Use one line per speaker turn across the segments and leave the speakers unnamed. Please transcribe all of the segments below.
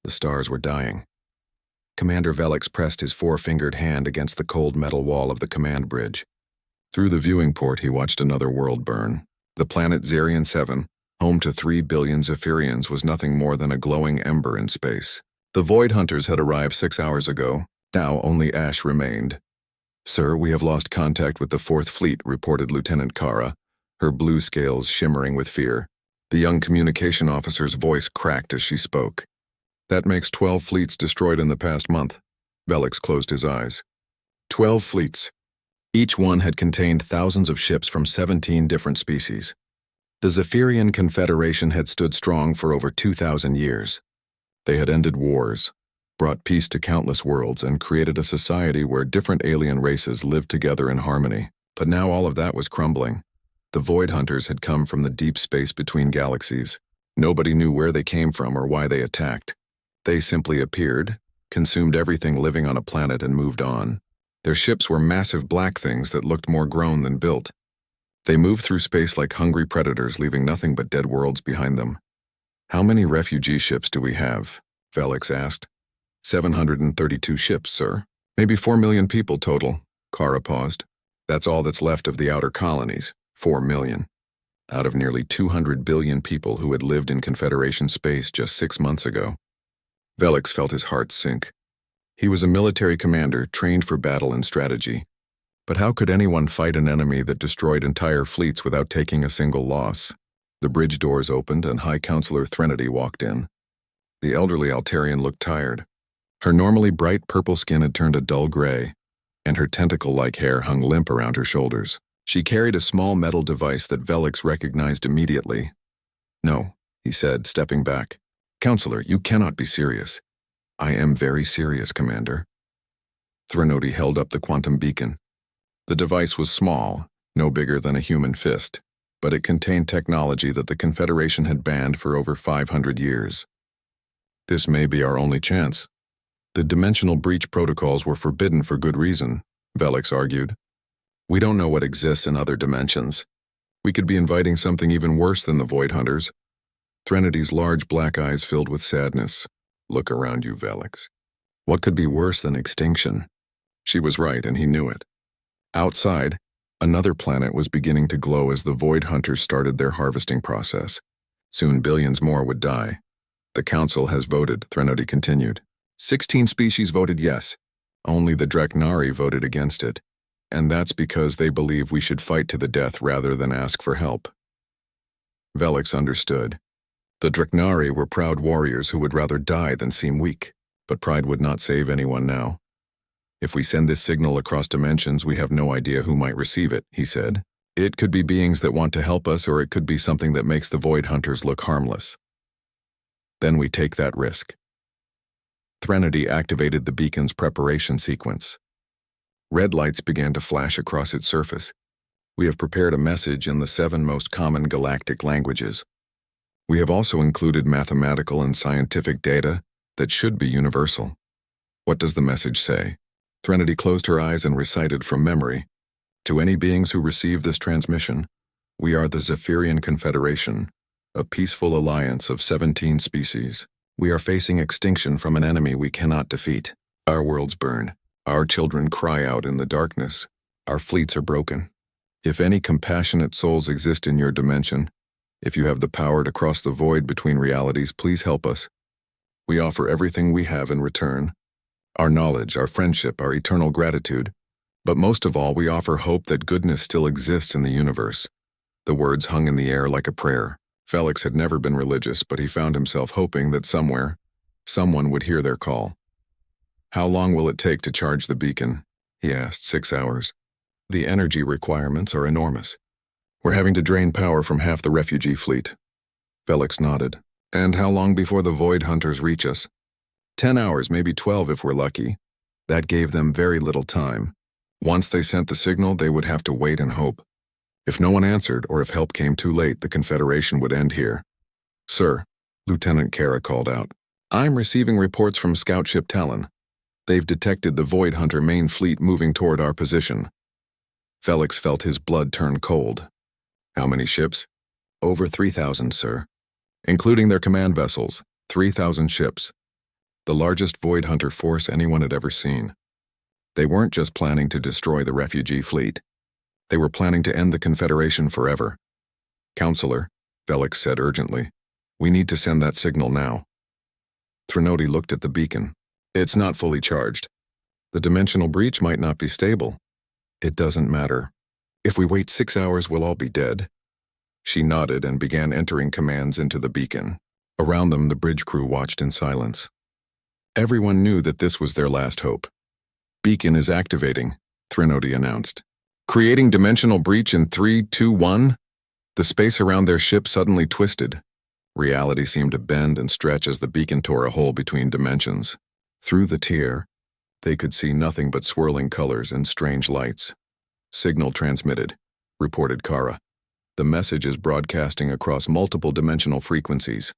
The stars were dying. Commander Velix pressed his four-fingered hand against the cold metal wall of the command bridge. Through the viewing port, he watched another world burn. The planet Zarian 7, home to 3 billion Zephyrians, was nothing more than a glowing ember in space. The Void Hunters had arrived 6 hours ago. Now only ash remained. "Sir, we have lost contact with the 4th Fleet," reported Lieutenant Kara, her blue scales shimmering with fear. The young communication officer's voice cracked as she spoke. "That makes 12 fleets destroyed in the past month." Velix closed his eyes. 12 fleets. Each one had contained thousands of ships from 17 different species. The Zephyrian Confederation had stood strong for over 2,000 years. They had ended wars, brought peace to countless worlds, and created a society where different alien races lived together in harmony. But now all of that was crumbling. The Void Hunters had come from the deep space between galaxies. Nobody knew where they came from or why they attacked. They simply appeared, consumed everything living on a planet, and moved on. Their ships were massive black things that looked more grown than built. They moved through space like hungry predators, leaving nothing but dead worlds behind them. "How many refugee ships do we have?" Velix asked. 732 ships, sir. Maybe 4 million people total." Kara paused. "That's all that's left of the outer colonies, 4 million. Out of nearly 200 billion people who had lived in Confederation space just 6 months ago." Velix felt his heart sink. He was a military commander trained for battle and strategy. But how could anyone fight an enemy that destroyed entire fleets without taking a single loss? The bridge doors opened and High Counselor Threnody walked in. The elderly Altarian looked tired. Her normally bright purple skin had turned a dull gray, and her tentacle-like hair hung limp around her shoulders. She carried a small metal device that Velix recognized immediately. "No," he said, stepping back. "Counselor, you cannot be serious." "I am very serious, Commander." Threnody held up the quantum beacon. The device was small, no bigger than a human fist, but it contained technology that the Confederation had banned for over 500 years. "This may be our only chance." "The dimensional breach protocols were forbidden for good reason," Velix argued. "We don't know what exists in other dimensions. We could be inviting something even worse than the Void Hunters." Threnody's large black eyes filled with sadness. "Look around you, Velix. What could be worse than extinction?" She was right, and he knew it. Outside, another planet was beginning to glow as the Void Hunters started their harvesting process. Soon billions more would die. "The Council has voted," Threnody continued. 16 species voted yes. Only the Draknari voted against it. And that's because they believe we should fight to the death rather than ask for help. Velix understood. The Draknari were proud warriors who would rather die than seem weak, but pride would not save anyone now. "If we send this signal across dimensions, we have no idea who might receive it," he said. "It could be beings that want to help us, or it could be something that makes the Void Hunters look harmless. Then we take that risk." Threnody activated the beacon's preparation sequence. Red lights began to flash across its surface. "We have prepared a message in the 7 most common galactic languages. We have also included mathematical and scientific data that should be universal." "What does the message say?" Threnody closed her eyes and recited from memory. "To any beings who receive this transmission, we are the Zephyrian Confederation, a peaceful alliance of 17 species. We are facing extinction from an enemy we cannot defeat. Our worlds burn. Our children cry out in the darkness. Our fleets are broken. If any compassionate souls exist in your dimension, if you have the power to cross the void between realities, please help us. We offer everything we have in return. Our knowledge, our friendship, our eternal gratitude. But most of all, we offer hope that goodness still exists in the universe." The words hung in the air like a prayer. Velix had never been religious, but he found himself hoping that somewhere, someone would hear their call. "How long will it take to charge the beacon?" he asked. 6 hours. "The energy requirements are enormous. We're having to drain power from half the refugee fleet." Velix nodded. "And how long before the Void Hunters reach us?" 10 hours, maybe 12 if we're lucky. That gave them very little time. Once they sent the signal, they would have to wait and hope. If no one answered, or if help came too late, the Confederation would end here. "Sir," Lieutenant Kara called out, "I'm receiving reports from Scout Ship Talon. They've detected the Void Hunter main fleet moving toward our position." Velix felt his blood turn cold. "How many ships?" "Over 3,000, sir. Including their command vessels, 3,000 ships. the largest void hunter force anyone had ever seen. They weren't just planning to destroy the refugee fleet. They were planning to end the Confederation forever. "Counselor," Velix said urgently, "we need to send that signal now." Trinoti looked at the beacon. "It's not fully charged. The dimensional breach might not be stable." "It doesn't matter. If we wait 6 hours, we'll all be dead." She nodded and began entering commands into the beacon. Around them, the bridge crew watched in silence. Everyone knew that this was their last hope. "Beacon is activating," Trinoti announced. "Creating dimensional breach in 3, 2, 1. The space around their ship suddenly twisted. Reality seemed to bend and stretch as the beacon tore a hole between dimensions. Through the tear, they could see nothing but swirling colors and strange lights. "Signal transmitted," reported Kara. "The message is broadcasting across multiple dimensional frequencies."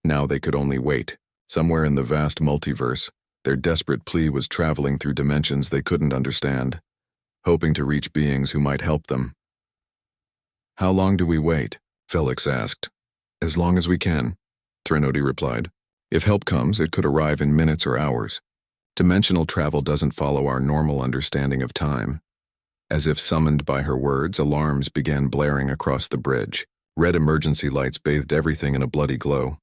Now they could only wait. Somewhere in the vast multiverse, their desperate plea was traveling through dimensions they couldn't understand, hoping to reach beings who might help them. "How long do we wait?" Felix asked. "As long as we can," Trinoti replied. "If help comes, it could arrive in minutes or hours. Dimensional travel doesn't follow our normal understanding of time." As if summoned by her words, alarms began blaring across the bridge. Red emergency lights bathed everything in a bloody glow.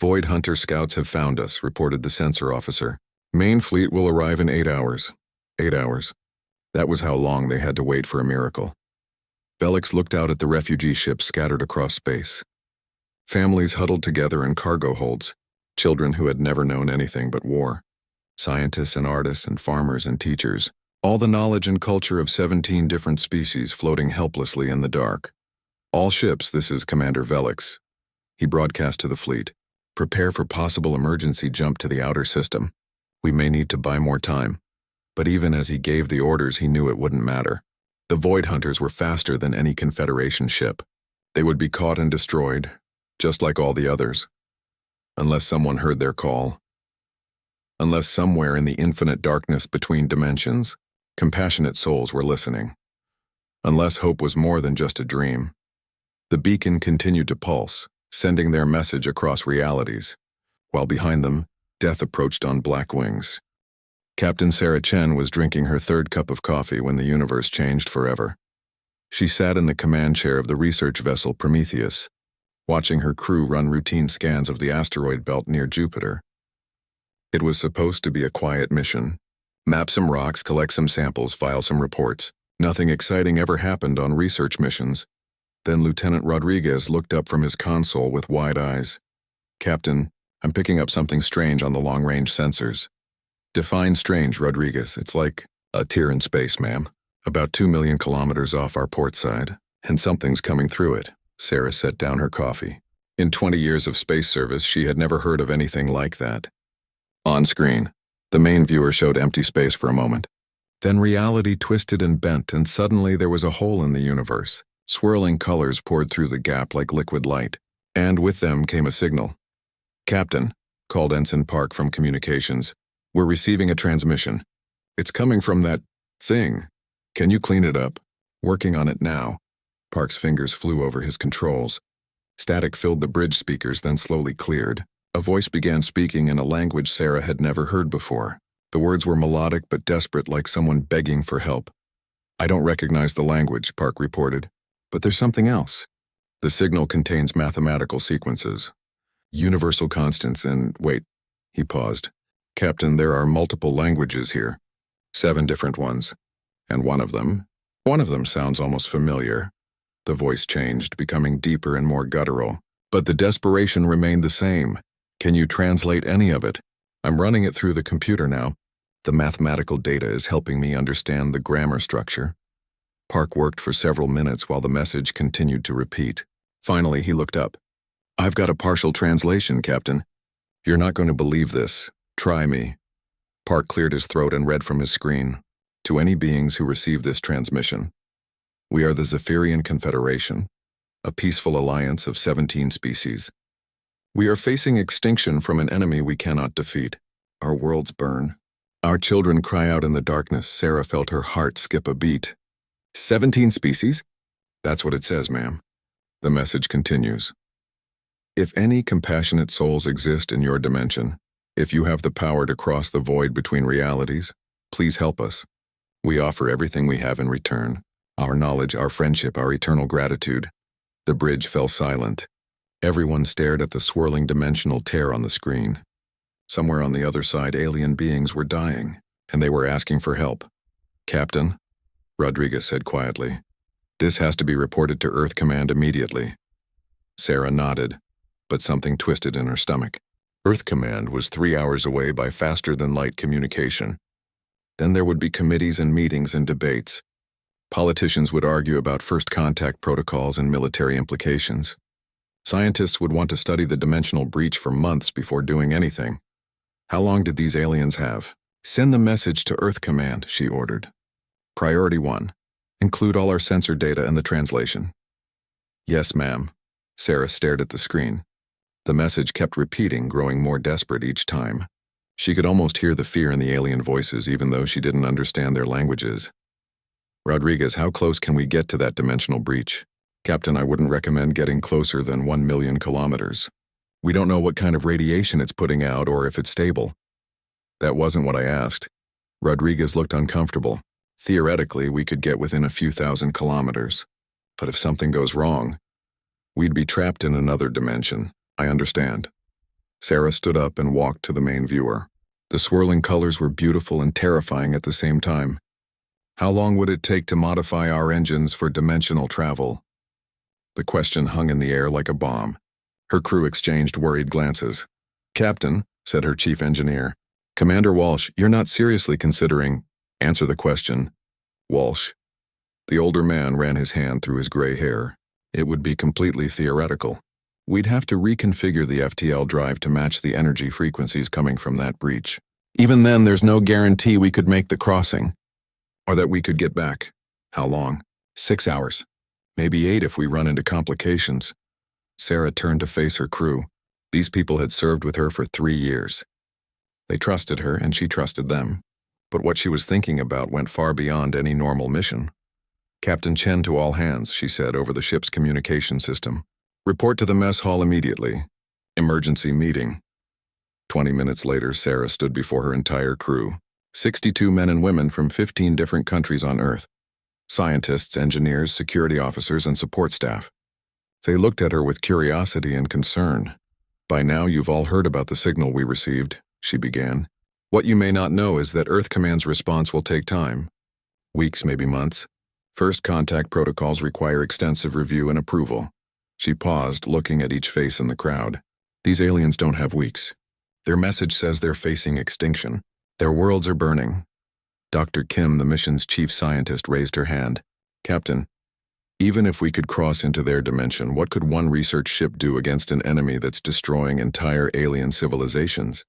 "Void Hunter scouts have found us," reported the sensor officer. "Main fleet will arrive in 8 hours. 8 hours. That was how long they had to wait for a miracle." Velix looked out at the refugee ships scattered across space. Families huddled together in cargo holds, children who had never known anything but war. Scientists and artists and farmers and teachers, all the knowledge and culture of 17 different species floating helplessly in the dark. "All ships, this is Commander Velix." He broadcast to the fleet. "Prepare for possible emergency jump to the outer system. We may need to buy more time." But even as he gave the orders, he knew it wouldn't matter. The Void Hunters were faster than any Confederation ship. They would be caught and destroyed, just like all the others. Unless someone heard their call. Unless somewhere in the infinite darkness between dimensions, compassionate souls were listening. Unless hope was more than just a dream. The beacon continued to pulse, sending their message across realities, while behind them, death approached on black wings. Captain Sarah Chen was drinking her 3rd cup of coffee when the universe changed forever. She sat in the command chair of the research vessel Prometheus, watching her crew run routine scans of the asteroid belt near Jupiter. It was supposed to be a quiet mission. Map some rocks, collect some samples, file some reports. Nothing exciting ever happened on research missions. Then Lieutenant Rodriguez looked up from his console with wide eyes. "Captain, I'm picking up something strange on the long-range sensors." "Define strange, Rodriguez. It's like a tear in space, ma'am. About 2 million kilometers off our port side, and something's coming through it." Sarah set down her coffee. In 20 years of space service, she had never heard of anything like that. On screen, the main viewer showed empty space for a moment. Then reality twisted and bent, and suddenly there was a hole in the universe. Swirling colors poured through the gap like liquid light, and with them came a signal. "Captain," called Ensign Park from communications, "we're receiving a transmission. It's coming from that thing. Can you clean it up?" "Working on it now." Park's fingers flew over his controls. Static filled the bridge speakers, then slowly cleared. A voice began speaking in a language Sarah had never heard before. The words were melodic but desperate, like someone begging for help. "I don't recognize the language," Park reported. "But there's something else. The signal contains mathematical sequences. Universal constants and, wait," he paused. "Captain, there are multiple languages here. 7 different ones. And one of them sounds almost familiar." The voice changed, becoming deeper and more guttural. "But the desperation remained the same. Can you translate any of it? I'm running it through the computer now. The mathematical data is helping me understand the grammar structure." Park worked for several minutes while the message continued to repeat. Finally, he looked up. "I've got a partial translation, Captain. You're not going to believe this. Try me." Park cleared his throat and read from his screen. "To any beings who receive this transmission, we are the Zephyrian Confederation, a peaceful alliance of 17 species. We are facing extinction from an enemy we cannot defeat. Our worlds burn. Our children cry out in the darkness." Sarah felt her heart skip a beat. 17 species? "That's what it says, ma'am." The message continues. "If any compassionate souls exist in your dimension, If you have the power to cross the void between realities, please help us. We offer everything we have in return. Our knowledge, our friendship, our eternal gratitude. The bridge fell silent. Everyone stared at the swirling dimensional tear on the screen. Somewhere on the other side, alien beings were dying, and they were asking for help. "Captain," Rodriguez said quietly, "this has to be reported to Earth Command immediately." Sarah nodded, but something twisted in her stomach. Earth Command was 3 hours away by faster-than-light communication. Then there would be committees and meetings and debates. Politicians would argue about first contact protocols and military implications. Scientists would want to study the dimensional breach for months before doing anything. How long did these aliens have? "Send the message to Earth Command," she ordered. "Priority 1. Include all our sensor data and the translation." "Yes, ma'am." Sarah stared at the screen. The message kept repeating, growing more desperate each time. She could almost hear the fear in the alien voices, even though she didn't understand their languages. "Rodriguez, how close can we get to that dimensional breach?" "Captain, I wouldn't recommend getting closer than 1 million kilometers. We don't know what kind of radiation it's putting out or if it's stable." "That wasn't what I asked." Rodriguez looked uncomfortable. "Theoretically, we could get within a few thousand kilometers. But if something goes wrong, we'd be trapped in another dimension." "I understand." Sarah stood up and walked to the main viewer. The swirling colors were beautiful and terrifying at the same time. "How long would it take to modify our engines for dimensional travel?" The question hung in the air like a bomb. Her crew exchanged worried glances. "Captain," said her chief engineer, "Commander Walsh, you're not seriously considering—" "Answer the question." "Walsh." The older man ran his hand through his gray hair. "It would be completely theoretical. We'd have to reconfigure the FTL drive to match the energy frequencies coming from that breach. Even then, there's no guarantee we could make the crossing, or that we could get back." "How long?" 6 hours. Maybe 8 if we run into complications." Sarah turned to face her crew. These people had served with her for 3 years. They trusted her, and she trusted them. But what she was thinking about went far beyond any normal mission. "Captain Chen to all hands," she said over the ship's communication system. "Report to the mess hall immediately. Emergency meeting." 20 minutes later, Sarah stood before her entire crew. 62 men and women from 15 different countries on Earth. Scientists, engineers, security officers, and support staff. They looked at her with curiosity and concern. "By now you've all heard about the signal we received," she began. "What you may not know is that Earth Command's response will take time. Weeks, maybe months. First contact protocols require extensive review and approval." She paused, looking at each face in the crowd. "These aliens don't have weeks. Their message says they're facing extinction. Their worlds are burning." Dr. Kim, the mission's chief scientist, raised her hand. "Captain, even if we could cross into their dimension, what could one research ship do against an enemy that's destroying entire alien civilizations?"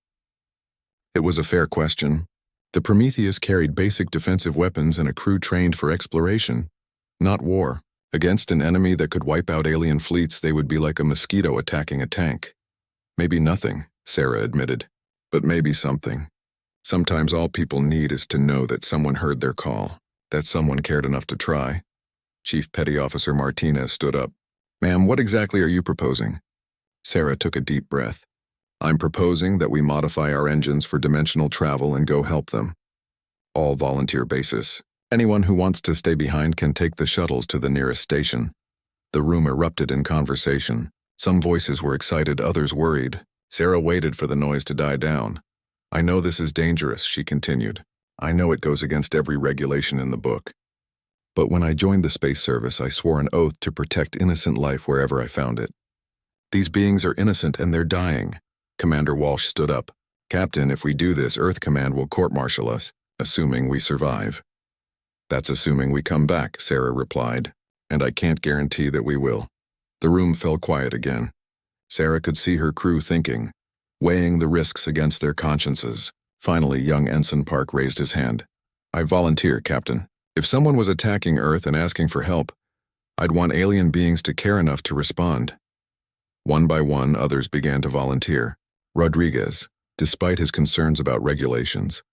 It was a fair question. The Prometheus carried basic defensive weapons and a crew trained for exploration, not war. Against an enemy that could wipe out alien fleets, they would be like a mosquito attacking a tank. "Maybe nothing," Sarah admitted, "but maybe something. Sometimes all people need is to know that someone heard their call, that someone cared enough to try." Chief Petty Officer Martinez stood up. "Ma'am, what exactly are you proposing?" Sarah took a deep breath. "I'm proposing that we modify our engines for dimensional travel and go help them. All volunteer basis. Anyone who wants to stay behind can take the shuttles to the nearest station." The room erupted in conversation. Some voices were excited, others worried. Sarah waited for the noise to die down. "I know this is dangerous," she continued. "I know it goes against every regulation in the book. But when I joined the Space Service, I swore an oath to protect innocent life wherever I found it. These beings are innocent and they're dying." Commander Walsh stood up. "Captain, if we do this, Earth Command will court-martial us, assuming we survive." "That's assuming we come back," Sarah replied, "and I can't guarantee that we will." The room fell quiet again. Sarah could see her crew thinking, weighing the risks against their consciences. Finally, young Ensign Park raised his hand. "I volunteer, Captain. If someone was attacking Earth and asking for help, I'd want alien beings to care enough to respond." One by one, others began to volunteer. Rodriguez, despite his concerns about regulations.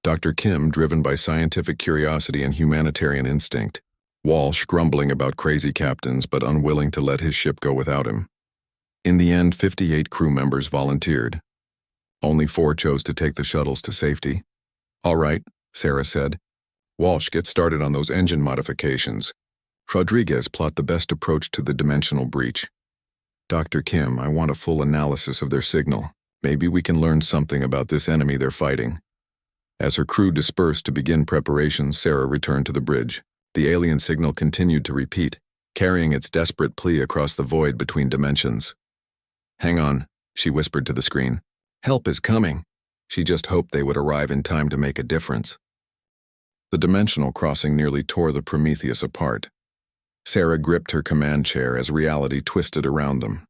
Dr. Kim, driven by scientific curiosity and humanitarian instinct. Walsh, grumbling about crazy captains but unwilling to let his ship go without him. In the end, 58 crew members volunteered. Only 4 chose to take the shuttles to safety. All right, Sarah said. Walsh, get started on those engine modifications. Rodriguez, plot the best approach to the dimensional breach. Dr. Kim, I want a full analysis of their signal. Maybe we can learn something about this enemy they're fighting. As her crew dispersed to begin preparations, Sarah returned to the bridge. The alien signal continued to repeat, carrying its desperate plea across the void between dimensions. Hang on, she whispered to the screen. Help is coming. She just hoped they would arrive in time to make a difference. The dimensional crossing nearly tore the Prometheus apart. Sarah gripped her command chair as reality twisted around them.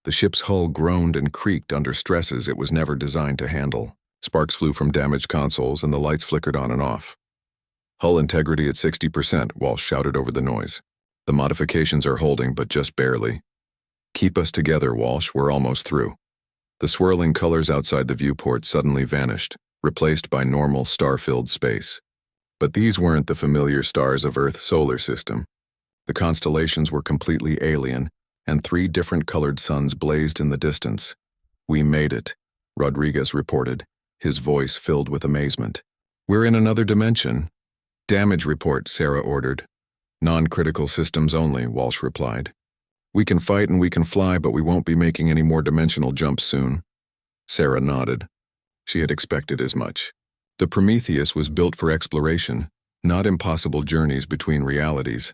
The ship's hull groaned and creaked under stresses it was never designed to handle. Sparks flew from damaged consoles and the lights flickered on and off. Hull integrity at 60%, Walsh shouted over the noise. The modifications are holding, but just barely. Keep us together, Walsh, we're almost through. The swirling colors outside the viewport suddenly vanished, replaced by normal star-filled space. But these weren't the familiar stars of Earth's solar system. The constellations were completely alien, and 3 different colored suns blazed in the distance. We made it, Rodriguez reported, his voice filled with amazement. We're in another dimension. Damage report, Sarah ordered. Non-critical systems only, Walsh replied. We can fight and we can fly, but we won't be making any more dimensional jumps soon. Sarah nodded. She had expected as much. The Prometheus was built for exploration, not impossible journeys between realities.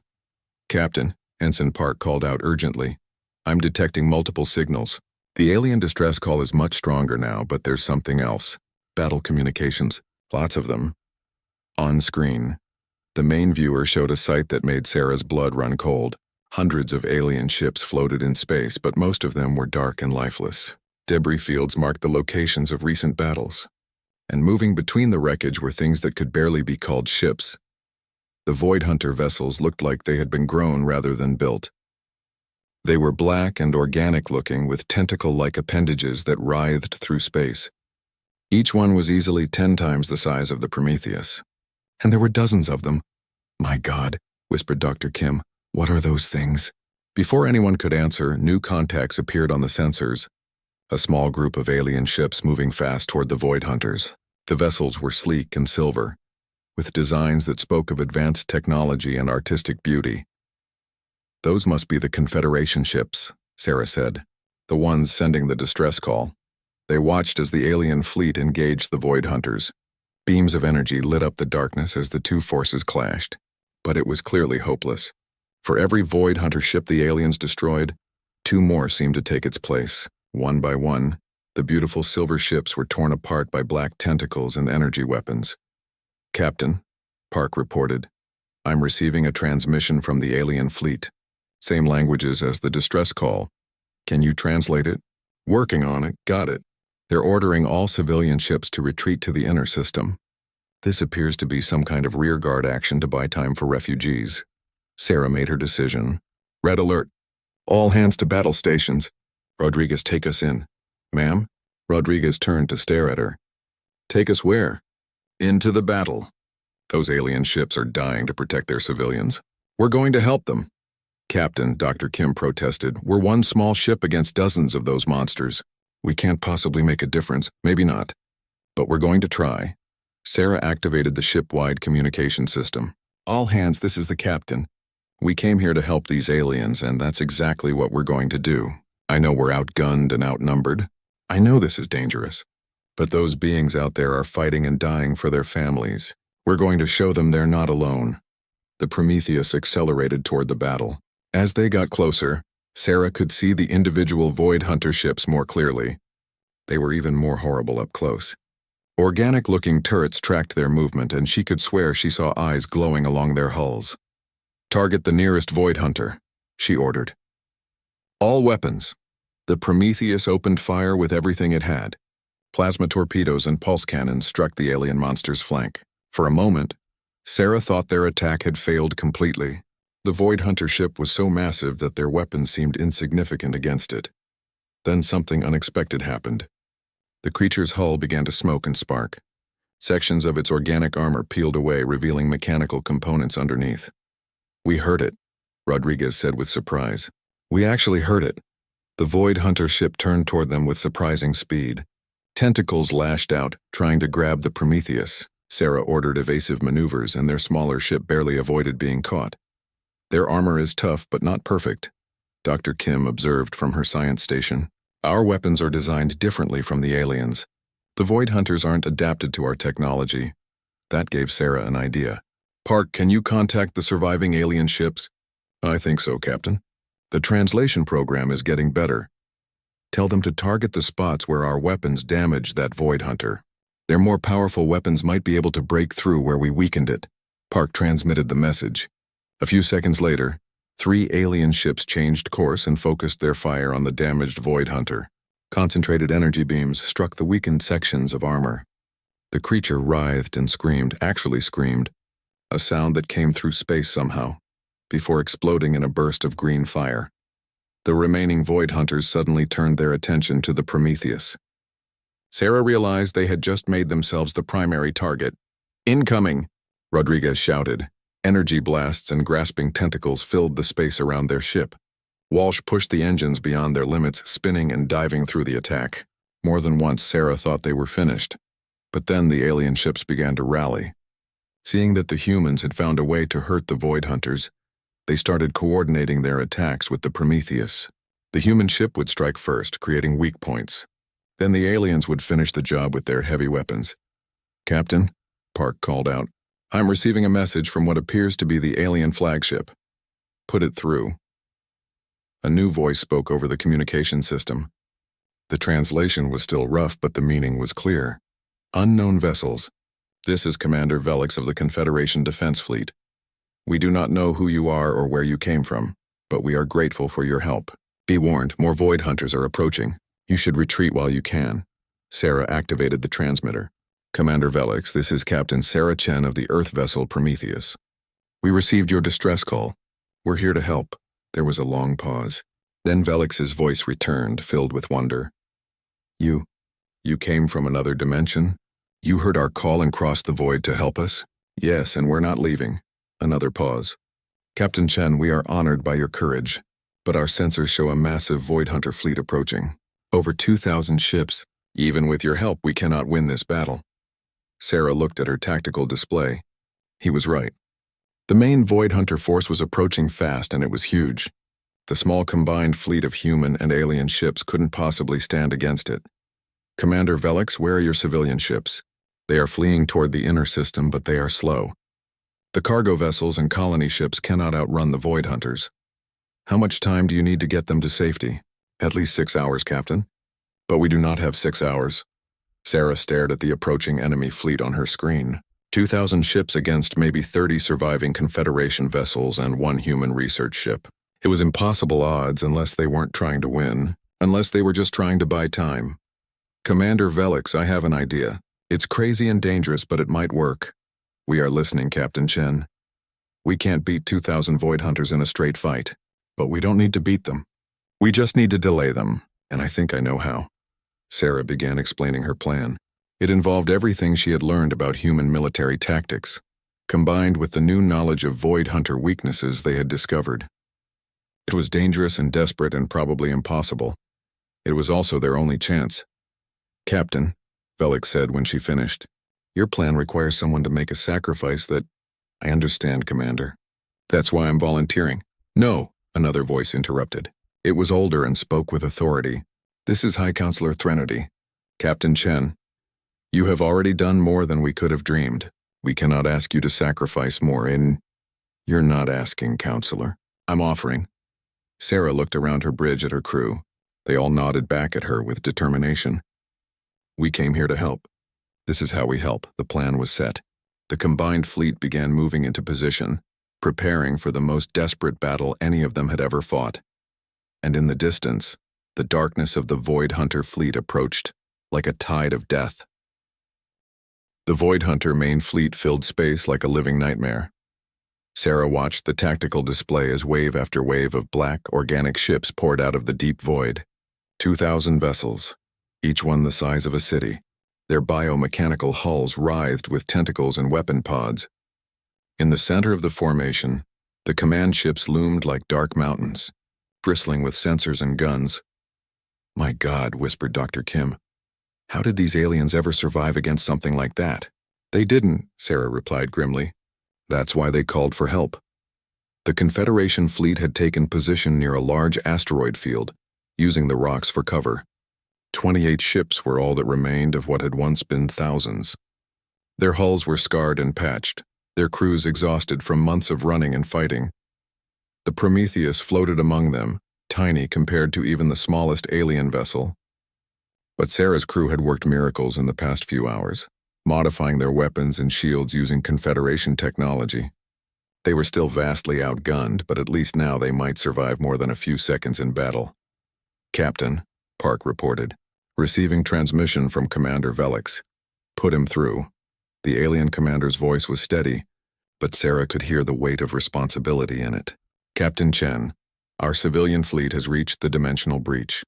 Captain, Ensign Park called out urgently. I'm detecting multiple signals. The alien distress call is much stronger now, but there's something else. Battle communications, lots of them. On screen, the main viewer showed a sight that made Sarah's blood run cold. Hundreds of alien ships floated in space, but most of them were dark and lifeless. Debris fields marked the locations of recent battles. And moving between the wreckage were things that could barely be called ships. The Void Hunter vessels looked like they had been grown rather than built. They were black and organic-looking with tentacle-like appendages that writhed through space. Each one was easily 10 times the size of the Prometheus. And there were dozens of them. My God, whispered Dr. Kim, what are those things? Before anyone could answer, new contacts appeared on the sensors. A small group of alien ships moving fast toward the Void Hunters. The vessels were sleek and silver, with designs that spoke of advanced technology and artistic beauty. Those must be the Confederation ships, Sarah said, the ones sending the distress call. They watched as the alien fleet engaged the Void Hunters. Beams of energy lit up the darkness as the 2 forces clashed, but it was clearly hopeless. For every Void Hunter ship the aliens destroyed, 2 more seemed to take its place. One by one, the beautiful silver ships were torn apart by black tentacles and energy weapons. Captain, Park reported, I'm receiving a transmission from the alien fleet. Same languages as the distress call. Can you translate it? Working on it, got it. They're ordering all civilian ships to retreat to the inner system. This appears to be some kind of rearguard action to buy time for refugees. Sarah made her decision. Red alert. All hands to battle stations. Rodriguez, take us in. Ma'am? Rodriguez turned to stare at her. Take us where? Into the battle. Those alien ships are dying to protect their civilians. We're going to help them. Captain, Dr. Kim protested, we're one small ship against dozens of those monsters. We can't possibly make a difference, maybe not. But we're going to try. Sarah activated the ship-wide communication system. All hands, this is the captain. We came here to help these aliens, and that's exactly what we're going to do. I know we're outgunned and outnumbered. I know this is dangerous. But those beings out there are fighting and dying for their families. We're going to show them they're not alone. The Prometheus accelerated toward the battle. As they got closer, Sarah could see the individual Void Hunter ships more clearly. They were even more horrible up close. Organic-looking turrets tracked their movement, and she could swear she saw eyes glowing along their hulls. Target the nearest Void Hunter, she ordered. All weapons. The Prometheus opened fire with everything it had. Plasma torpedoes and pulse cannons struck the alien monster's flank. For a moment, Sarah thought their attack had failed completely. The Void Hunter ship was so massive that their weapons seemed insignificant against it. Then something unexpected happened. The creature's hull began to smoke and spark. Sections of its organic armor peeled away, revealing mechanical components underneath. We heard it, Rodriguez said with surprise. We actually heard it. The Void Hunter ship turned toward them with surprising speed. Tentacles lashed out, trying to grab the Prometheus. Sarah ordered evasive maneuvers, and their smaller ship barely avoided being caught. Their armor is tough, but not perfect, Dr. Kim observed from her science station. Our weapons are designed differently from the aliens. The Void Hunters aren't adapted to our technology. That gave Sarah an idea. Park, can you contact the surviving alien ships? I think so, Captain. The translation program is getting better. Tell them to target the spots where our weapons damage that Void Hunter. Their more powerful weapons might be able to break through where we weakened it. Park transmitted the message. A few seconds later, 3 alien ships changed course and focused their fire on the damaged Void Hunter. Concentrated energy beams struck the weakened sections of armor. The creature writhed and screamed, actually screamed, a sound that came through space somehow, before exploding in a burst of green fire. The remaining Void Hunters suddenly turned their attention to the Prometheus. Sarah realized they had just made themselves the primary target. Incoming! Rodriguez shouted. Energy blasts and grasping tentacles filled the space around their ship. Walsh pushed the engines beyond their limits, spinning and diving through the attack. More than once, Sarah thought they were finished. But then the alien ships began to rally. Seeing that the humans had found a way to hurt the Void Hunters, they started coordinating their attacks with the Prometheus. The human ship would strike first, creating weak points. Then the aliens would finish the job with their heavy weapons. Captain, Park called out, I'm receiving a message from what appears to be the alien flagship. Put it through. A new voice spoke over the communication system. The translation was still rough, but the meaning was clear. Unknown vessels. This is Commander Velix of the Confederation Defense Fleet. We do not know who you are or where you came from, but we are grateful for your help. Be warned, more Void Hunters are approaching. You should retreat while you can. Sarah activated the transmitter. Commander Velix, this is Captain Sarah Chen of the Earth vessel Prometheus. We received your distress call. We're here to help. There was a long pause. Then Velix's voice returned, filled with wonder. You came from another dimension? You heard our call and crossed the void to help us? Yes, and we're not leaving. Another pause. Captain Chen, we are honored by your courage, but our sensors show a massive Void Hunter fleet approaching. Over 2,000 ships. Even with your help, we cannot win this battle. Sarah looked at her tactical display. He was right. The main Void Hunter force was approaching fast, and it was huge. The small combined fleet of human and alien ships couldn't possibly stand against it. Commander Velix, where are your civilian ships? They are fleeing toward the inner system, but they are slow. The cargo vessels and colony ships cannot outrun the Void Hunters. How much time do you need to get them to safety? At least 6 hours, Captain. But we do not have 6 hours. Sarah stared at the approaching enemy fleet on her screen. 2,000 ships against maybe 30 surviving Confederation vessels and 1 human research ship. It was impossible odds unless they weren't trying to win, unless they were just trying to buy time. Commander Velix, I have an idea. It's crazy and dangerous, but it might work. We are listening, Captain Chen. We can't beat 2,000 Void Hunters in a straight fight, but we don't need to beat them. We just need to delay them, and I think I know how. Sarah began explaining her plan. It involved everything she had learned about human military tactics, combined with the new knowledge of Void Hunter weaknesses they had discovered. It was dangerous and desperate and probably impossible. It was also their only chance. Captain, Velix said when she finished, your plan requires someone to make a sacrifice that... I understand, Commander. That's why I'm volunteering. No, another voice interrupted. It was older and spoke with authority. This is High Counselor Threnody. Captain Chen, you have already done more than we could have dreamed. We cannot ask you to sacrifice more in... You're not asking, Counselor. I'm offering. Sarah looked around her bridge at her crew. They all nodded back at her with determination. We came here to help. This is how we help. The plan was set. The combined fleet began moving into position, preparing for the most desperate battle any of them had ever fought. And in the distance, the darkness of the Void Hunter fleet approached, like a tide of death. The Void Hunter main fleet filled space like a living nightmare. Sarah watched the tactical display as wave after wave of black, organic ships poured out of the deep void. 2,000 vessels, each one the size of a city. Their biomechanical hulls writhed with tentacles and weapon pods. In the center of the formation, the command ships loomed like dark mountains, bristling with sensors and guns. My God, whispered Dr. Kim. How did these aliens ever survive against something like that? They didn't, Sarah replied grimly. That's why they called for help. The Confederation fleet had taken position near a large asteroid field, using the rocks for cover. 28 ships were all that remained of what had once been thousands. Their hulls were scarred and patched, their crews exhausted from months of running and fighting. The Prometheus floated among them, tiny compared to even the smallest alien vessel. But Sarah's crew had worked miracles in the past few hours, modifying their weapons and shields using Confederation technology. They were still vastly outgunned, but at least now they might survive more than a few seconds in battle. Captain, Park reported, receiving transmission from Commander Velix. Put him through. The alien commander's voice was steady, but Sarah could hear the weight of responsibility in it. Captain Chen, our civilian fleet has reached the dimensional breach.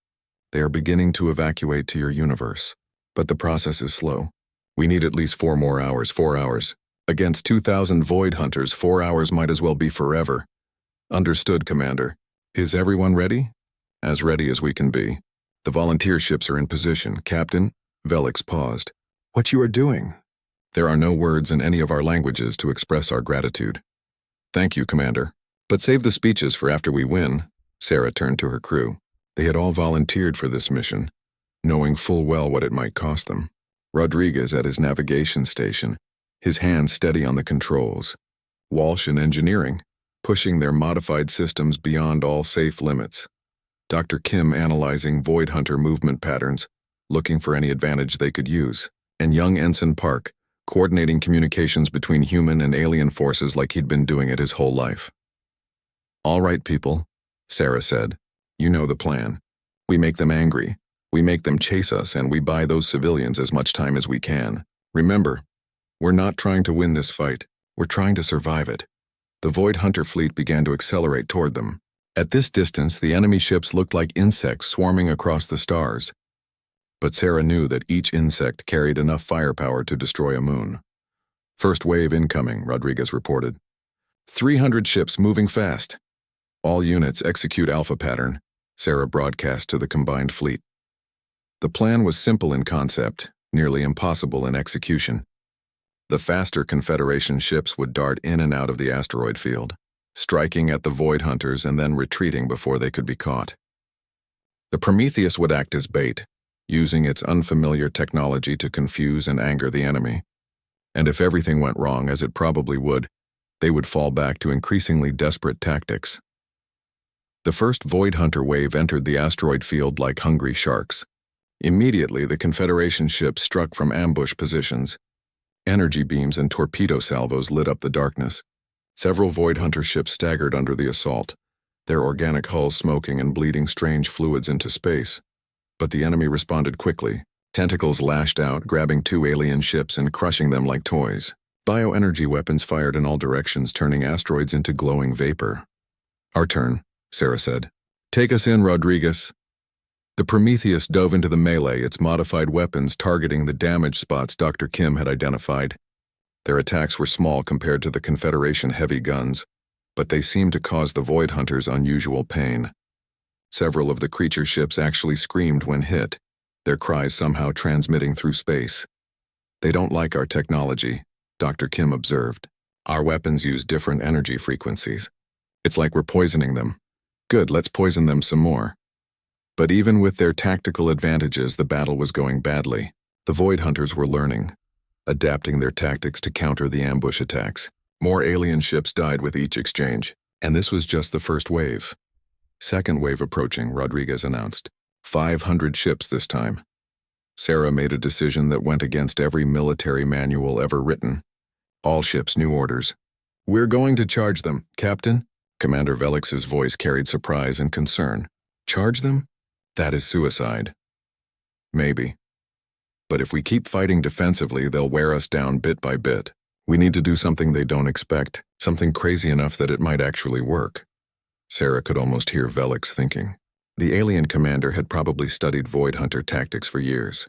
They are beginning to evacuate to your universe, but the process is slow. We need at least 4 more hours, 4 hours. Against 2,000 Void Hunters, 4 hours might as well be forever. Understood, Commander. Is everyone ready? As ready as we can be. The volunteer ships are in position. Captain, Velix paused. What you are doing? There are no words in any of our languages to express our gratitude. Thank you, Commander. But save the speeches for after we win. Sarah turned to her crew. They had all volunteered for this mission, knowing full well what it might cost them. Rodriguez at his navigation station, his hands steady on the controls. Walsh in engineering, pushing their modified systems beyond all safe limits. Dr. Kim analyzing Void Hunter movement patterns, looking for any advantage they could use. And young Ensign Park, coordinating communications between human and alien forces like he'd been doing it his whole life. All right, people, Sarah said. You know the plan. We make them angry. We make them chase us, and we buy those civilians as much time as we can. Remember, we're not trying to win this fight. We're trying to survive it. The Void Hunter fleet began to accelerate toward them. At this distance, the enemy ships looked like insects swarming across the stars. But Sarah knew that each insect carried enough firepower to destroy a moon. First wave incoming, Rodriguez reported. 300 ships moving fast. All units execute alpha pattern, Sarah broadcast to the combined fleet. The plan was simple in concept, nearly impossible in execution. The faster Confederation ships would dart in and out of the asteroid field, striking at the Void Hunters and then retreating before they could be caught. The Prometheus would act as bait, using its unfamiliar technology to confuse and anger the enemy. And if everything went wrong, as it probably would, they would fall back to increasingly desperate tactics. The first Void Hunter wave entered the asteroid field like hungry sharks. Immediately, the Confederation ships struck from ambush positions. Energy beams and torpedo salvos lit up the darkness. Several Void Hunter ships staggered under the assault, their organic hulls smoking and bleeding strange fluids into space. But the enemy responded quickly. Tentacles lashed out, grabbing 2 alien ships and crushing them like toys. Bioenergy weapons fired in all directions, turning asteroids into glowing vapor. Our turn, Sarah said. Take us in, Rodriguez. The Prometheus dove into the melee, its modified weapons targeting the damage spots Dr. Kim had identified. Their attacks were small compared to the Confederation heavy guns, but they seemed to cause the Void Hunters unusual pain. Several of the creature ships actually screamed when hit, their cries somehow transmitting through space. They don't like our technology, Dr. Kim observed. Our weapons use different energy frequencies. It's like we're poisoning them. Good, let's poison them some more. But even with their tactical advantages, the battle was going badly. The Void Hunters were learning, adapting their tactics to counter the ambush attacks. More alien ships died with each exchange, and this was just the first wave. Second wave approaching, Rodriguez announced. 500 ships this time. Sarah made a decision that went against every military manual ever written. All ships new orders. We're going to charge them, Captain. Commander Velix's voice carried surprise and concern. Charge them? That is suicide. Maybe. But if we keep fighting defensively, they'll wear us down bit by bit. We need to do something they don't expect, something crazy enough that it might actually work. Sarah could almost hear Velix thinking. The alien commander had probably studied Void Hunter tactics for years.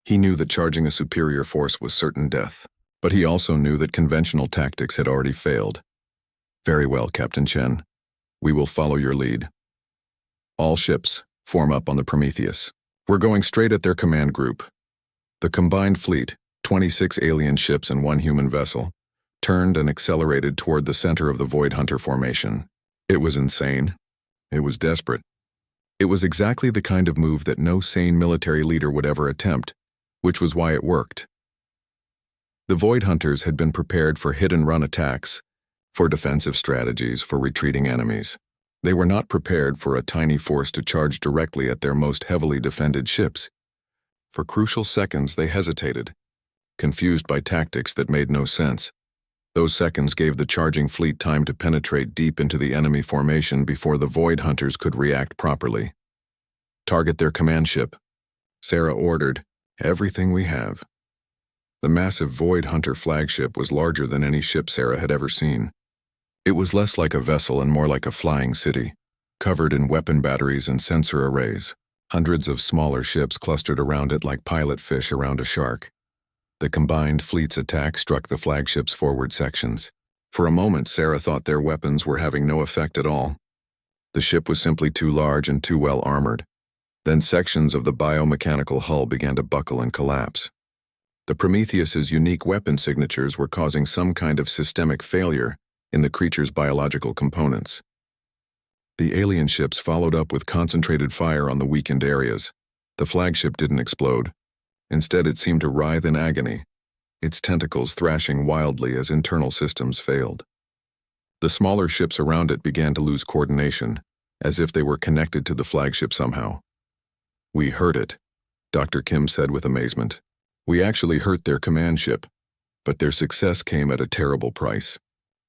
He knew that charging a superior force was certain death, but he also knew that conventional tactics had already failed. Very well, Captain Chen. We will follow your lead. All ships, form up on the Prometheus. We're going straight at their command group. The combined fleet, 26 alien ships and 1 human vessel, turned and accelerated toward the center of the Void Hunter formation. It was insane. It was desperate. It was exactly the kind of move that no sane military leader would ever attempt, which was why it worked. The Void Hunters had been prepared for hit-and-run attacks, for defensive strategies, for retreating enemies. They were not prepared for a tiny force to charge directly at their most heavily defended ships. For crucial seconds they hesitated, confused by tactics that made no sense. Those seconds gave the charging fleet time to penetrate deep into the enemy formation before the Void Hunters could react properly. "Target their command ship," Sarah ordered. "Everything we have." The massive Void Hunter flagship was larger than any ship Sarah had ever seen. It was less like a vessel and more like a flying city, covered in weapon batteries and sensor arrays. Hundreds of smaller ships clustered around it like pilot fish around a shark. The combined fleet's attack struck the flagship's forward sections. For a moment, Sarah thought their weapons were having no effect at all. The ship was simply too large and too well armored. Then sections of the biomechanical hull began to buckle and collapse. The Prometheus's unique weapon signatures were causing some kind of systemic failure in the creature's biological components. The alien ships followed up with concentrated fire on the weakened areas. The flagship didn't explode. Instead, it seemed to writhe in agony, its tentacles thrashing wildly as internal systems failed. The smaller ships around it began to lose coordination, as if they were connected to the flagship somehow. "We hurt it," Dr. Kim said with amazement. "We actually hurt their command ship, but their success came at a terrible price."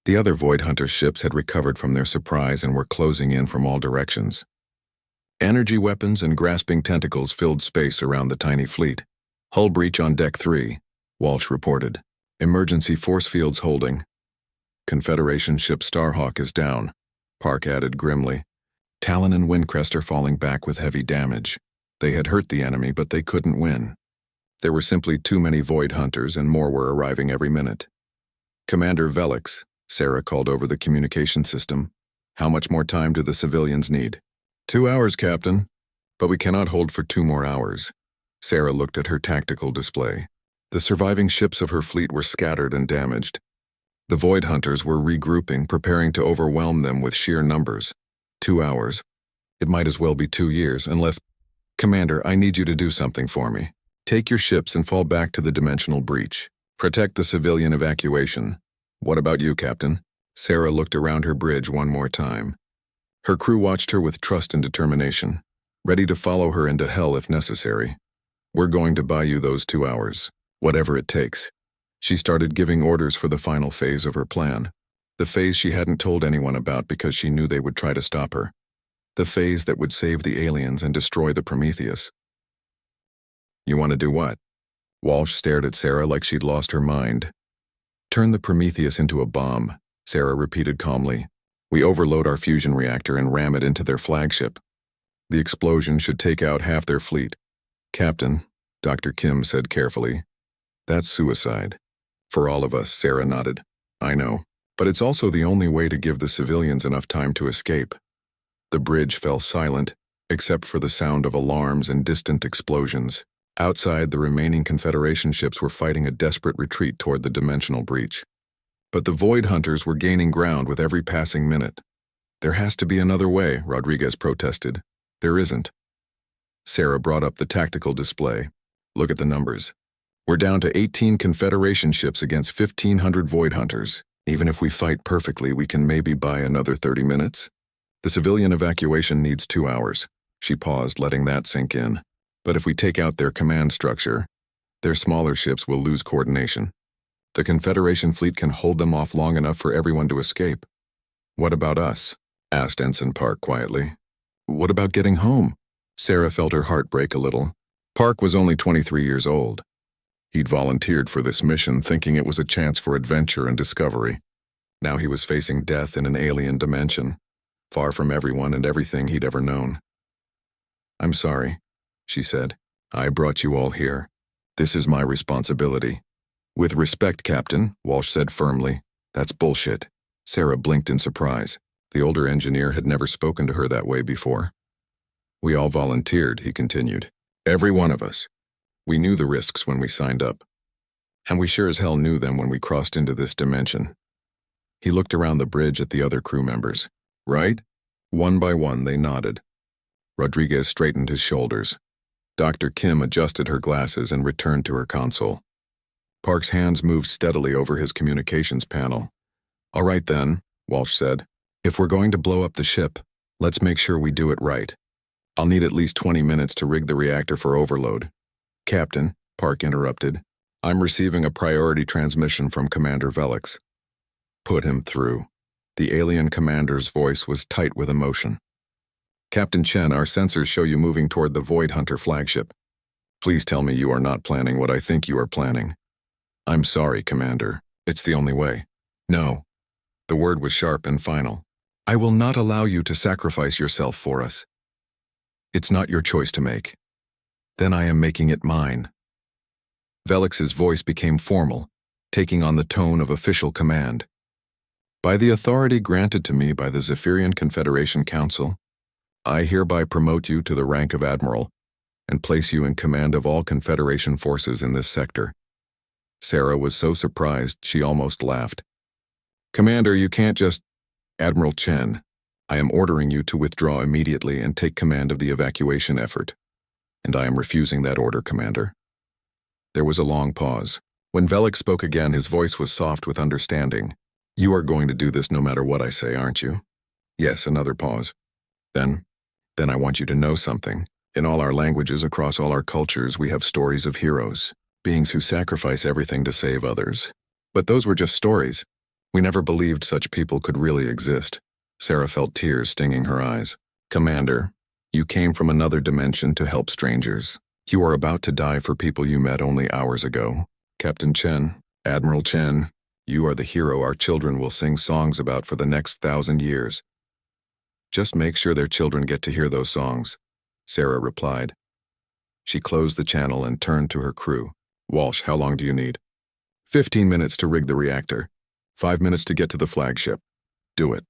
The other Void Hunter ships had recovered from their surprise and were closing in from all directions. Energy weapons and grasping tentacles filled space around the tiny fleet. "Hull breach on Deck 3, Walsh reported. "Emergency force fields holding." "Confederation ship Starhawk is down," Park added grimly. "Talon and Windcrest are falling back with heavy damage." They had hurt the enemy, but they couldn't win. There were simply too many Void Hunters, and more were arriving every minute. "Commander Velix," Sarah called over the communication system. "How much more time do the civilians need?" 2 hours, Captain. But we cannot hold for 2 more hours. Sarah looked at her tactical display. The surviving ships of her fleet were scattered and damaged. The Void Hunters were regrouping, preparing to overwhelm them with sheer numbers. 2 hours. It might as well be 2 years, unless... "Commander, I need you to do something for me. Take your ships and fall back to the dimensional breach. Protect the civilian evacuation." "What about you, Captain?" Sarah looked around her bridge one more time. Her crew watched her with trust and determination, ready to follow her into hell if necessary. "We're going to buy you those 2 hours, whatever it takes." She started giving orders for the final phase of her plan, the phase she hadn't told anyone about because she knew they would try to stop her, the phase that would save the aliens and destroy the Prometheus. "You want to do what?" Walsh stared at Sarah like she'd lost her mind. "Turn the Prometheus into a bomb," Sarah repeated calmly. "We overload our fusion reactor and ram it into their flagship. The explosion should take out half their fleet." "Captain," Dr. Kim said carefully, "that's suicide." "For all of us," Sarah nodded. "I know, but it's also the only way to give the civilians enough time to escape." The bridge fell silent, except for the sound of alarms and distant explosions. Outside, the remaining Confederation ships were fighting a desperate retreat toward the dimensional breach. But the Void Hunters were gaining ground with every passing minute. "There has to be another way," Rodriguez protested. "There isn't." Sarah brought up the tactical display. "Look at the numbers. We're down to 18 Confederation ships against 1,500 Void Hunters. Even if we fight perfectly, we can maybe buy another 30 minutes. The civilian evacuation needs 2 hours." She paused, letting that sink in. "But if we take out their command structure, their smaller ships will lose coordination. The Confederation fleet can hold them off long enough for everyone to escape." "What about us?" asked Ensign Park quietly. "What about getting home?" Sarah felt her heart break a little. Park was only 23 years old. He'd volunteered for this mission thinking it was a chance for adventure and discovery. Now he was facing death in an alien dimension, far from everyone and everything he'd ever known. "I'm sorry," she said. "I brought you all here. This is my responsibility." "With respect, Captain," Walsh said firmly. "That's bullshit." Sarah blinked in surprise. The older engineer had never spoken to her that way before. "We all volunteered," he continued. "Every one of us. We knew the risks when we signed up. And we sure as hell knew them when we crossed into this dimension. He looked around the bridge at the other crew members. Right? One by one, they nodded. Rodriguez straightened his shoulders. Dr. Kim adjusted her glasses and returned to her console. Park's hands moved steadily over his communications panel. All right then, Walsh said. If we're going to blow up the ship, let's make sure we do it right. I'll need at least 20 minutes to rig the reactor for overload. Captain, Park interrupted, I'm receiving a priority transmission from Commander Velix. Put him through. The alien commander's voice was tight with emotion. Captain Chen, our sensors show you moving toward the Void Hunter flagship. Please tell me you are not planning what I think you are planning. I'm sorry, Commander. It's the only way. No. The word was sharp and final. I will not allow you to sacrifice yourself for us. It's not your choice to make. Then I am making it mine. Velix's voice became formal, taking on the tone of official command. By the authority granted to me by the Zephyrian Confederation Council, I hereby promote you to the rank of Admiral and place you in command of all Confederation forces in this sector. Sarah was so surprised she almost laughed. Commander, you can't just... Admiral Chen, I am ordering you to withdraw immediately and take command of the evacuation effort. And I am refusing that order, Commander. There was a long pause. When Velix spoke again, his voice was soft with understanding. You are going to do this no matter what I say, aren't you? Yes, another pause. Then I want you to know something. In all our languages, across all our cultures, we have stories of heroes, beings who sacrifice everything to save others. But those were just stories. We never believed such people could really exist. Sarah felt tears stinging her eyes. Commander, you came from another dimension to help strangers. You are about to die for people you met only hours ago. Captain Chen, Admiral Chen, you are the hero our children will sing songs about for the next 1,000 years. Just make sure their children get to hear those songs, Sarah replied. She closed the channel and turned to her crew. Walsh, how long do you need? 15 minutes to rig the reactor. 5 minutes to get to the flagship. Do it.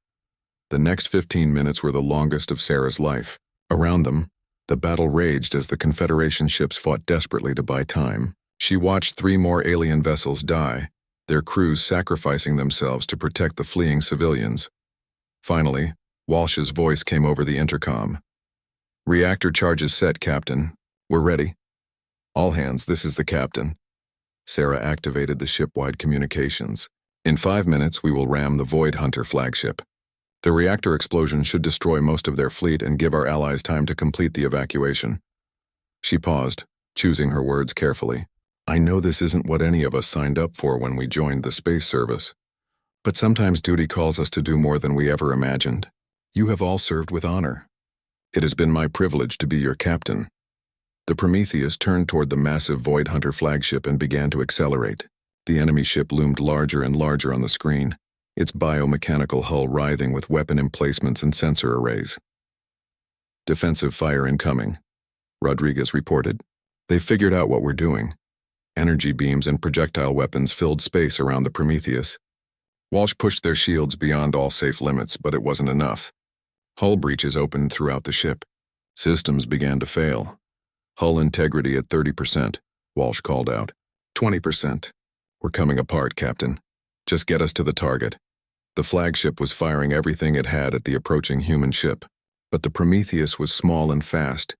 The next 15 minutes were the longest of Sarah's life. Around them, the battle raged as the Confederation ships fought desperately to buy time. She watched 3 more alien vessels die, their crews sacrificing themselves to protect the fleeing civilians. Finally, Walsh's voice came over the intercom. Reactor charges set, Captain. We're ready. All hands, this is the captain. Sarah activated the ship-wide communications. In 5 minutes, we will ram the Void Hunter flagship. The reactor explosion should destroy most of their fleet and give our allies time to complete the evacuation. She paused, choosing her words carefully. I know this isn't what any of us signed up for when we joined the space service. But sometimes duty calls us to do more than we ever imagined. You have all served with honor. It has been my privilege to be your captain. The Prometheus turned toward the massive Void Hunter flagship and began to accelerate. The enemy ship loomed larger and larger on the screen, its biomechanical hull writhing with weapon emplacements and sensor arrays. Defensive fire incoming, Rodriguez reported. They've figured out what we're doing. Energy beams and projectile weapons filled space around the Prometheus. Walsh pushed their shields beyond all safe limits, but it wasn't enough. Hull breaches opened throughout the ship. Systems began to fail. Hull integrity at 30%, Walsh called out. 20%. We're coming apart, Captain. Just get us to the target. The flagship was firing everything it had at the approaching human ship, but the Prometheus was small and fast,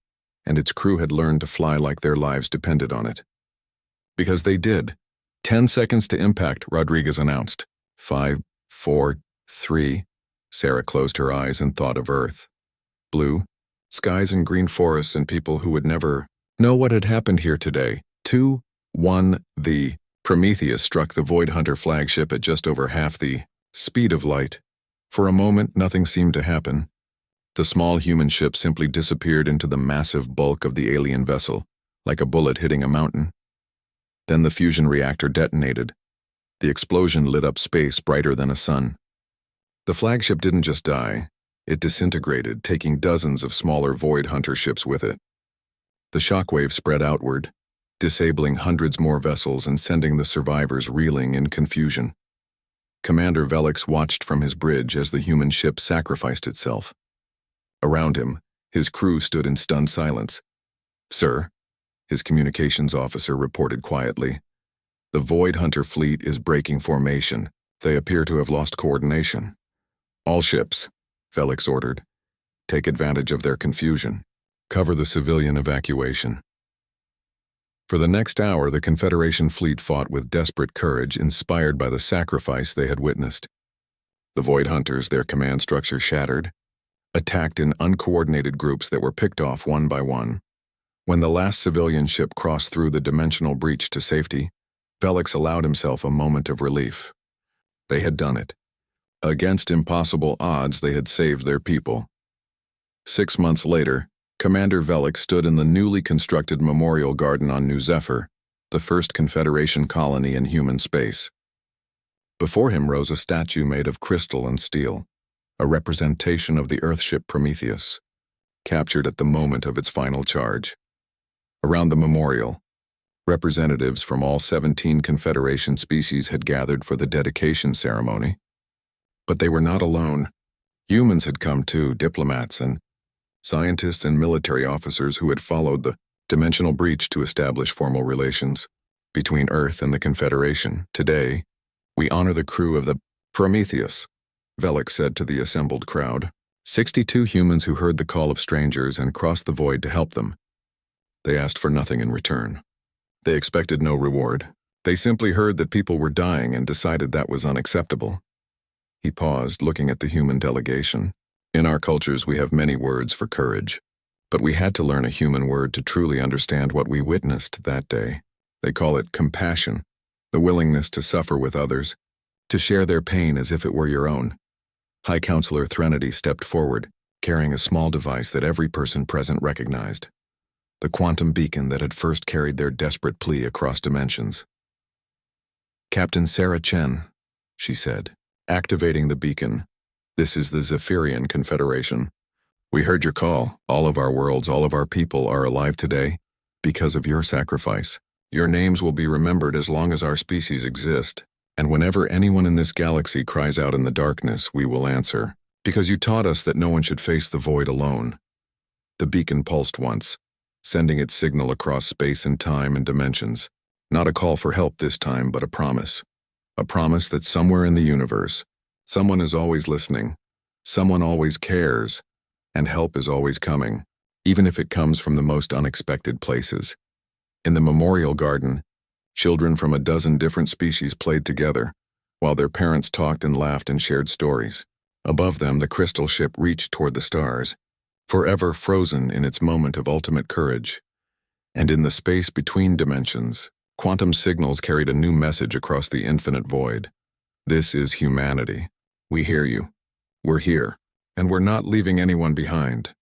and its crew had learned to fly like their lives depended on it. Because they did. 10 seconds to impact, Rodriguez announced. 5, 4, 3. Sarah closed her eyes and thought of Earth. Blue, skies and green forests and people who would never know what had happened here today. 2, 1, the Prometheus struck the Void Hunter flagship at just over half the speed of light. For a moment, nothing seemed to happen. The small human ship simply disappeared into the massive bulk of the alien vessel, like a bullet hitting a mountain. Then the fusion reactor detonated. The explosion lit up space brighter than a sun. The flagship didn't just die, it disintegrated, taking dozens of smaller Void Hunter ships with it. The shockwave spread outward, disabling hundreds more vessels and sending the survivors reeling in confusion. Commander Velix watched from his bridge as the human ship sacrificed itself. Around him, his crew stood in stunned silence. Sir? his communications officer reported quietly. "The Void Hunter fleet is breaking formation. They appear to have lost coordination." "All ships," Felix ordered. "Take advantage of their confusion. Cover the civilian evacuation." For the next hour, the Confederation fleet fought with desperate courage, inspired by the sacrifice they had witnessed. The Void Hunters, their command structure shattered, attacked in uncoordinated groups that were picked off one by one. When the last civilian ship crossed through the dimensional breach to safety, Felix allowed himself a moment of relief. They had done it. Against impossible odds, they had saved their people. 6 months later, Commander Velix stood in the newly constructed Memorial Garden on New Zephyr, the first Confederation colony in human space. Before him rose a statue made of crystal and steel, a representation of the Earthship Prometheus, captured at the moment of its final charge. Around the memorial, representatives from all 17 Confederation species had gathered for the dedication ceremony. But they were not alone. Humans had come too, diplomats and scientists and military officers who had followed the dimensional breach to establish formal relations between Earth and the Confederation. "Today, we honor the crew of the Prometheus," Velix said to the assembled crowd. 62 humans who heard the call of strangers and crossed the void to help them. They asked for nothing in return. They expected no reward. They simply heard that people were dying and decided that was unacceptable. He paused, looking at the human delegation. "In our cultures, we have many words for courage, but we had to learn a human word to truly understand what we witnessed that day. They call it compassion, the willingness to suffer with others, to share their pain as if it were your own." High Counselor Threnody stepped forward, carrying a small device that every person present recognized. The quantum beacon that had first carried their desperate plea across dimensions. "Captain Sarah Chen," she said, activating the beacon. "This is the Zephyrian Confederation. We heard your call. All of our worlds, all of our people are alive today because of your sacrifice. Your names will be remembered as long as our species exist. And whenever anyone in this galaxy cries out in the darkness, we will answer, because you taught us that no one should face the void alone." The beacon pulsed once, sending its signal across space and time and dimensions. Not a call for help this time, but a promise. A promise that somewhere in the universe, someone is always listening, someone always cares, and help is always coming, even if it comes from the most unexpected places. In the Memorial Garden, children from a dozen different species played together, while their parents talked and laughed and shared stories. Above them, the crystal ship reached toward the stars, forever frozen in its moment of ultimate courage. And in the space between dimensions, quantum signals carried a new message across the infinite void. "This is humanity. We hear you. We're here, and we're not leaving anyone behind."